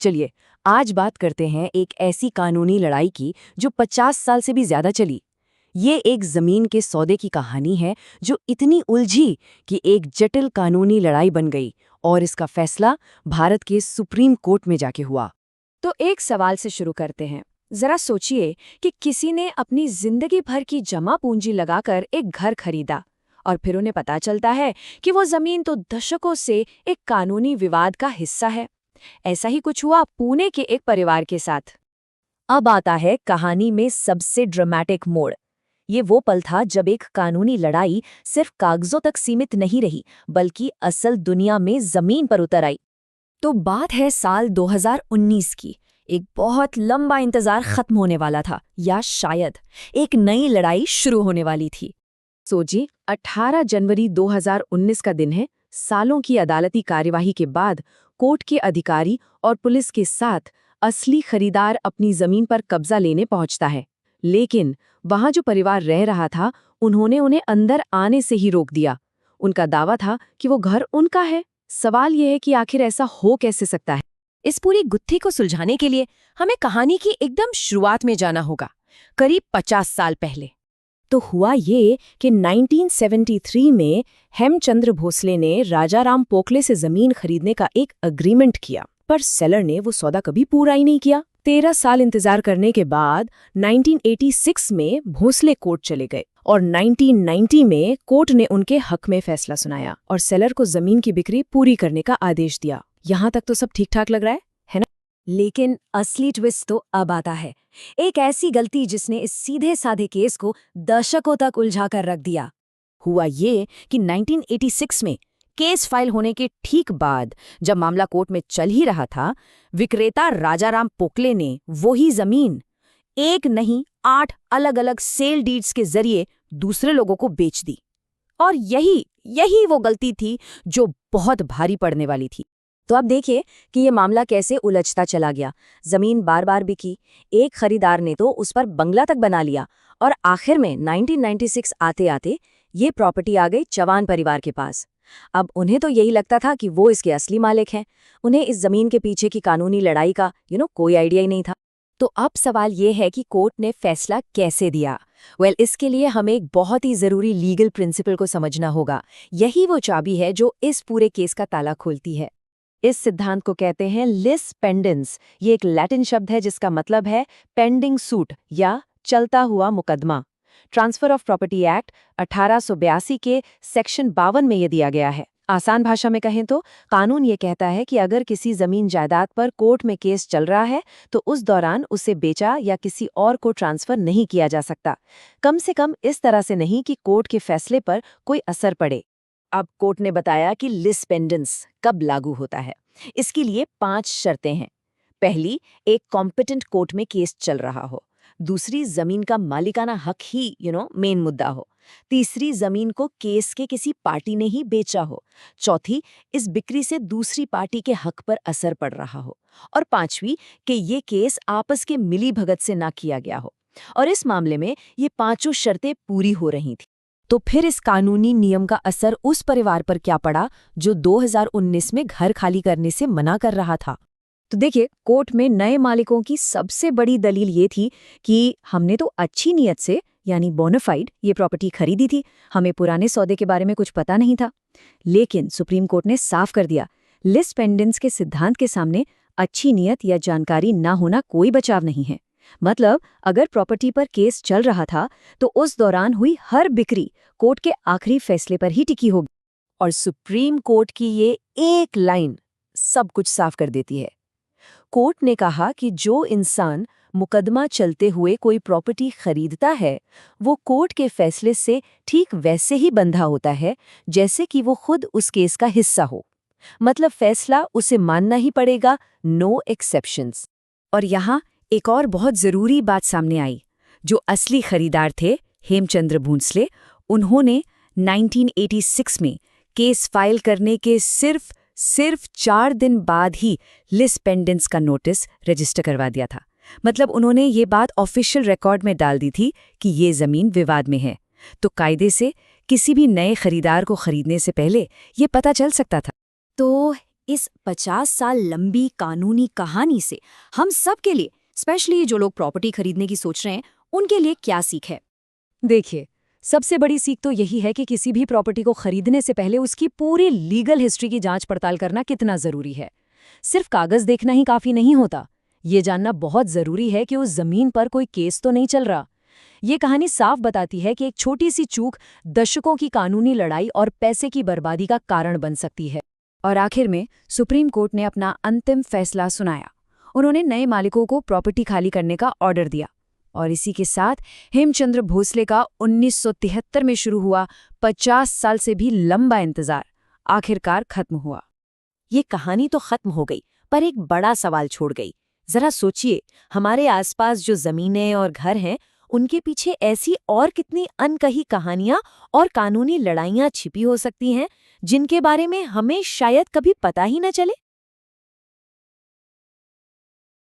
चलिए, आज बात करते हैं एक ऐसी कानूनी लड़ाई की जो 50 साल से भी ज्यादा चली। ये एक जमीन के सौदे की कहानी है जो इतनी उलझी कि एक जटिल कानूनी लड़ाई बन गई और इसका फैसला भारत के सुप्रीम कोर्ट में जाके हुआ। तो एक सवाल से शुरू करते हैं। जरा सोचिए कि किसी ने अपनी जिंदगी भर की जमा पूंजी लगाकर एक घर खरीदा और फिर उन्हें पता चलता है कि वो जमीन तो दशकों से एक कानूनी विवाद का हिस्सा है। ऐसा ही कुछ हुआ पुणे के एक परिवार के साथ। अब आता है कहानी में सबसे ड्रामेटिक मोड़। ये वो पल था जब एक कानूनी लड़ाई सिर्फ कागजों तक सीमित नहीं रही, बल्कि असल दुनिया में जमीन पर उतर आई। तो बात है साल 2019 की। एक बहुत लंबा इंतजार खत्म होने वाला था, या शायद एक नई लड़ाई शुरू होने वाली थी। सोचिए, 18 जनवरी 2019 का दिन है। सालों की अदालती कार्यवाही के बाद कोर्ट के अधिकारी और पुलिस के साथ असली खरीदार अपनी जमीन पर कब्जा लेने पहुंचता है। लेकिन वहां जो परिवार रह रहा था, उन्होंने उन्हें अंदर आने से ही रोक दिया। उनका दावा था कि वो घर उनका है। सवाल यह है कि आखिर ऐसा हो कैसे सकता है। इस पूरी गुत्थी को सुलझाने के लिए हमें कहानी की एकदम शुरुआत में जाना होगा, करीब 50 साल पहले। तो हुआ ये कि 1973 में हेमचंद्र भोसले ने राजाराम पोकले से जमीन खरीदने का एक एग्रीमेंट किया, पर सेलर ने वो सौदा कभी पूरा ही नहीं किया। 13 साल इंतजार करने के बाद 1986 में भोसले कोर्ट चले गए और 1990 में कोर्ट ने उनके हक में फैसला सुनाया और सेलर को जमीन की बिक्री पूरी करने का आदेश दिया। यहाँ तक तो सब ठीक ठाक लग रहा है ना? लेकिन असली ट्विस्ट तो अब आता है। एक ऐसी गलती जिसने इस सीधे साधे केस को दशकों तक उलझा कर रख दिया। हुआ ये कि 1986 में केस फाइल होने के ठीक बाद, जब मामला कोर्ट में चल ही रहा था, विक्रेता राजाराम पोकले ने वही जमीन एक नहीं 8 अलग-अलग सेल डीड्स के जरिए दूसरे लोगों को बेच दी। और यही वो गलती थी जो बहुत भारी पड़ने वाली थी। तो अब देखिए कि ये मामला कैसे उलझता चला गया। जमीन बार बार बिकी, एक खरीदार ने तो उस पर बंगला तक बना लिया और आखिर में 1996 आते आते ये प्रॉपर्टी आ गई चौहान परिवार के पास। अब उन्हें तो यही लगता था कि वो इसके असली मालिक हैं। उन्हें इस जमीन के पीछे की कानूनी लड़ाई का कोई आइडिया ही नहीं था। तो अब सवाल ये है कि कोर्ट ने फैसला कैसे दिया। इसके लिए हमें एक बहुत ही जरूरी लीगल प्रिंसिपल को समझना होगा। यही वो चाबी है जो इस पूरे केस का ताला खोलती है। इस सिद्धांत को कहते हैं लिस पेंडेंस। ये एक लैटिन शब्द है जिसका मतलब है पेंडिंग सूट या चलता हुआ मुकदमा। ट्रांसफर ऑफ प्रॉपर्टी एक्ट 1882 के सेक्शन 52 में ये दिया गया है। आसान भाषा में कहें तो कानून ये कहता है कि अगर किसी जमीन जायदाद पर कोर्ट में केस चल रहा है तो उस दौरान उसे बेचा या किसी और को ट्रांसफर नहीं किया जा सकता, कम से कम इस तरह से नहीं कि कोर्ट के फैसले पर कोई असर पड़े। अब कोर्ट ने बताया कि लिस पेंडेंस कब लागू होता है। इसके लिए 5 शर्तें हैं। पहली, एक कॉम्पिटेंट कोर्ट में केस चल रहा हो। दूसरी, जमीन का मालिकाना हक ही मेन मुद्दा हो। तीसरी, जमीन को केस के किसी पार्टी ने ही बेचा हो। चौथी, इस बिक्री से दूसरी पार्टी के हक पर असर पड़ रहा हो। और पांचवी, कि ये केस आपस के मिली भगत से ना किया गया हो। और इस मामले में ये 5 शर्तें पूरी हो रही थी। तो फिर इस कानूनी नियम का असर उस परिवार पर क्या पड़ा जो 2019 में घर खाली करने से मना कर रहा था? तो देखिए, कोर्ट में नए मालिकों की सबसे बड़ी दलील ये थी कि हमने तो अच्छी नीयत से यानी बोनाफाइड ये प्रॉपर्टी खरीदी थी, हमें पुराने सौदे के बारे में कुछ पता नहीं था। लेकिन सुप्रीम कोर्ट ने साफ कर दिया, लिस पेंडेंस के सिद्धांत के सामने अच्छी नीयत या जानकारी ना होना कोई बचाव नहीं है। मतलब अगर प्रॉपर्टी पर केस चल रहा था तो उस दौरान हुई हर बिक्री कोर्ट के आखिरी फैसले पर ही टिकी होगी। और सुप्रीम कोर्ट की ये एक लाइन सब कुछ साफ कर देती है। कोर्ट ने कहा कि जो इंसान मुकदमा चलते हुए कोई प्रॉपर्टी खरीदता है वो कोर्ट के फैसले से ठीक वैसे ही बंधा होता है जैसे कि वो खुद उस केस का हिस्सा हो। मतलब फैसला उसे मानना ही पड़ेगा, नो एक्सेप्शंस। और यहाँ एक और बहुत जरूरी बात सामने आई। जो असली खरीदार थे हेमचंद्र भोसले, उन्होंने 1986 में केस फाइल करने के सिर्फ 4 दिन बाद ही लिस पेंडेंस का नोटिस रजिस्टर करवा दिया था। मतलब उन्होंने ये बात ऑफिशियल रिकॉर्ड में डाल दी थी कि ये जमीन विवाद में है। तो कायदे से किसी भी नए खरीदार को खरीदने से पहले ये पता चल सकता था। तो इस 50 साल लंबी कानूनी कहानी से हम सब के लिए, स्पेशली जो लोग प्रॉपर्टी खरीदने की सोच रहे हैं, उनके लिए क्या सीख है? देखिए, सबसे बड़ी सीख तो यही है कि किसी भी प्रॉपर्टी को खरीदने से पहले उसकी पूरी लीगल हिस्ट्री की जांच पड़ताल करना कितना जरूरी है। सिर्फ कागज देखना ही काफी नहीं होता, ये जानना बहुत जरूरी है कि उस जमीन पर कोई केस तो नहीं चल रहा। ये कहानी साफ बताती है कि एक छोटी सी चूक दशकों की कानूनी लड़ाई और पैसे की बर्बादी का कारण बन सकती है। और आखिर में सुप्रीम कोर्ट ने अपना अंतिम फैसला सुनाया। उन्होंने नए मालिकों को प्रॉपर्टी खाली करने का ऑर्डर दिया। और इसी के साथ हेमचंद्र भोसले का 1973 में शुरू हुआ 50 साल से भी लंबा इंतजार आखिरकार खत्म हुआ। ये कहानी तो खत्म हो गई, पर एक बड़ा सवाल छोड़ गई। जरा सोचिए, हमारे आसपास जो जमीनें और घर हैं, उनके पीछे ऐसी और कितनी अनकही कहानियां और कानूनी लड़ाइयां छिपी हो सकती हैं, जिनके बारे में हमें शायद कभी पता ही न चले।